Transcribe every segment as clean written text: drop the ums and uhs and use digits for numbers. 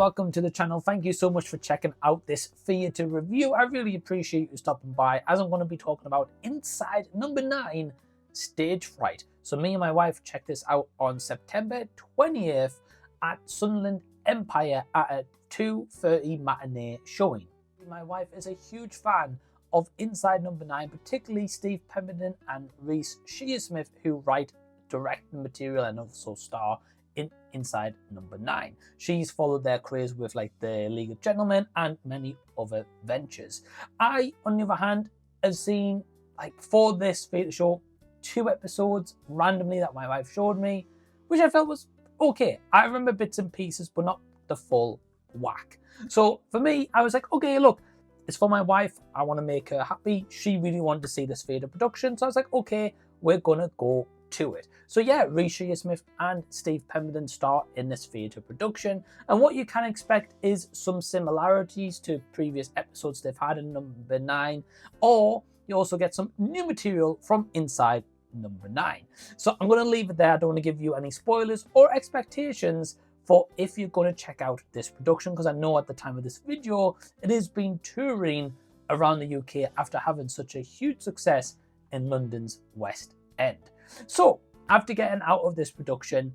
welcome to the channel. Thank you so much for checking out this theatre review. I really appreciate you stopping by, as I'm going to be talking about Inside Number 9, Stage Fright. So me and my wife checked this out on September 20th at Sunderland Empire at a 2:30 matinee showing. My wife is a huge fan of Inside Number 9, particularly Steve Pemberton and Reese Shearsmith, who write, direct the material and also star in Inside Number 9. She's followed their careers with like the League of Gentlemen and many other ventures. I, on the other hand, have seen, like, for this theatre show, 2 episodes randomly that my wife showed me, which I felt was okay. I remember bits and pieces, but not the full whack. So for me, I was like, okay, look, it's for my wife. I want to make her happy. She really wanted to see this theatre production. So I was like, okay, we're going to go to it. So yeah, Reese Shearsmith and Steve Pemberton star in this theatre production, and what you can expect is some similarities to previous episodes they've had in Number 9, or you also get some new material from Inside Number 9. So I'm going to leave it there. I don't want to give you any spoilers or expectations for if you're going to check out this production, because I know at the time of this video it has been touring around the UK after having such a huge success in London's West End. So after getting out of this production,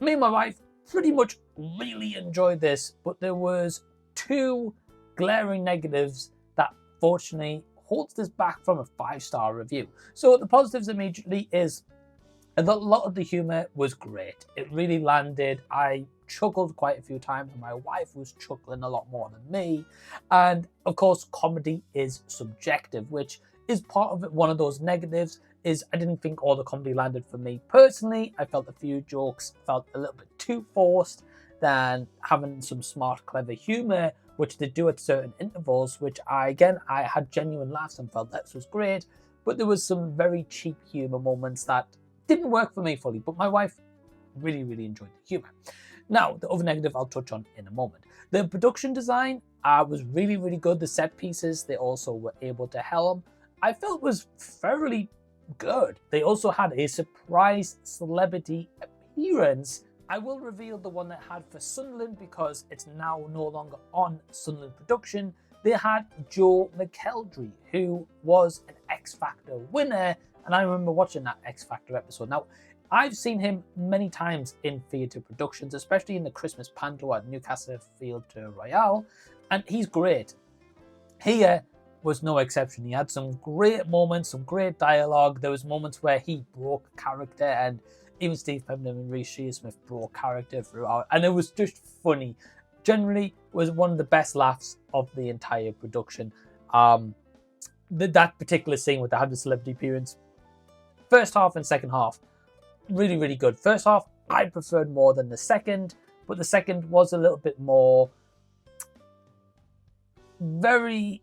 me and my wife pretty much really enjoyed this, but there was 2 glaring negatives that fortunately holds this back from a 5-star review. So the positives immediately is that a lot of the humour was great. It really landed. I chuckled quite a few times, and my wife was chuckling a lot more than me. And of course, comedy is subjective, which is part of it. One of those negatives is I didn't think all the comedy landed for me personally. I felt a few jokes felt a little bit too forced than having some smart, clever humour, which they do at certain intervals, which I had genuine laughs and felt that was great. But there was some very cheap humour moments that didn't work for me fully, but my wife really, really enjoyed the humour. Now, the other negative I'll touch on in a moment. The production design was really, really good. The set pieces, they also were able to helm, I felt was fairly good. They also had a surprise celebrity appearance. I will reveal the one that had for Sunderland because it's now no longer on Sunderland production. They had Joe McElderry, who was an X Factor winner, and I remember watching that X Factor episode. Now, I've seen him many times in theatre productions, especially in the Christmas panto at Newcastle Theatre Royal, and he's great. Here was no exception. He had some great moments, some great dialogue. There was moments where he broke character, and even Steve Pemberton and Reese Shearsmith broke character throughout, and it was just funny. Generally, was one of the best laughs of the entire production. That particular scene where they had the celebrity appearance, first half and second half, really, really good. First half, I preferred more than the second, but the second was a little bit more very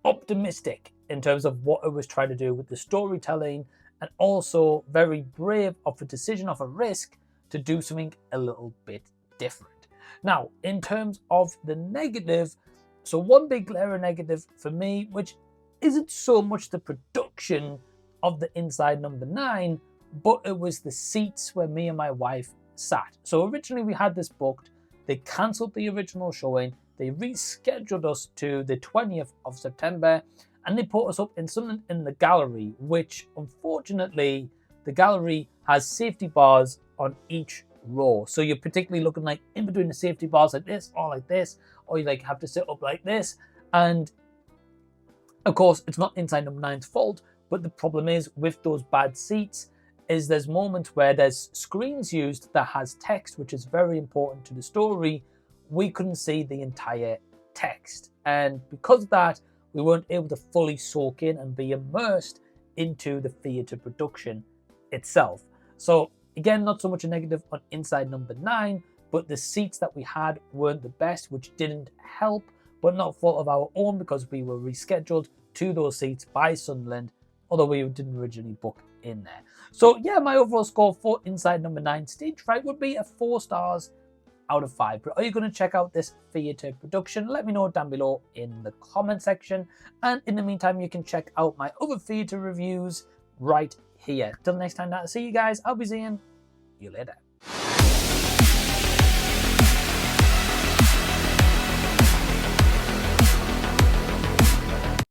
optimistic in terms of what it was trying to do with the storytelling, and also very brave of a decision, of a risk to do something a little bit different. Now, in terms of the negative, so one big glaring negative for me, which isn't so much the production of the Inside Number 9, but it was the seats where me and my wife sat. So originally we had this booked. They cancelled the original showing. They rescheduled us to the 20th of September, and they put us up in something in the gallery, which unfortunately the gallery has safety bars on each row. So you're particularly looking like in between the safety bars like this, or you like have to sit up like this. And of course, it's not Inside Number 9's fault, but the problem is with those bad seats is there's moments where there's screens used that has text, which is very important to the story. We couldn't see the entire text, and because of that, we weren't able to fully soak in and be immersed into the theatre production itself. So again, not so much a negative on Inside Number 9, but the seats that we had weren't the best, which didn't help, but not fault of our own because we were rescheduled to those seats by Sunderland, although we didn't originally book in there. So yeah, my overall score for Inside Number 9 Stage Fright would be a 4 stars out of 5. But are you going to check out this theatre production? Let me know down below in the comment section. And in the meantime, you can check out my other theatre reviews right here. Till next time, now, see you guys. I'll be seeing you later.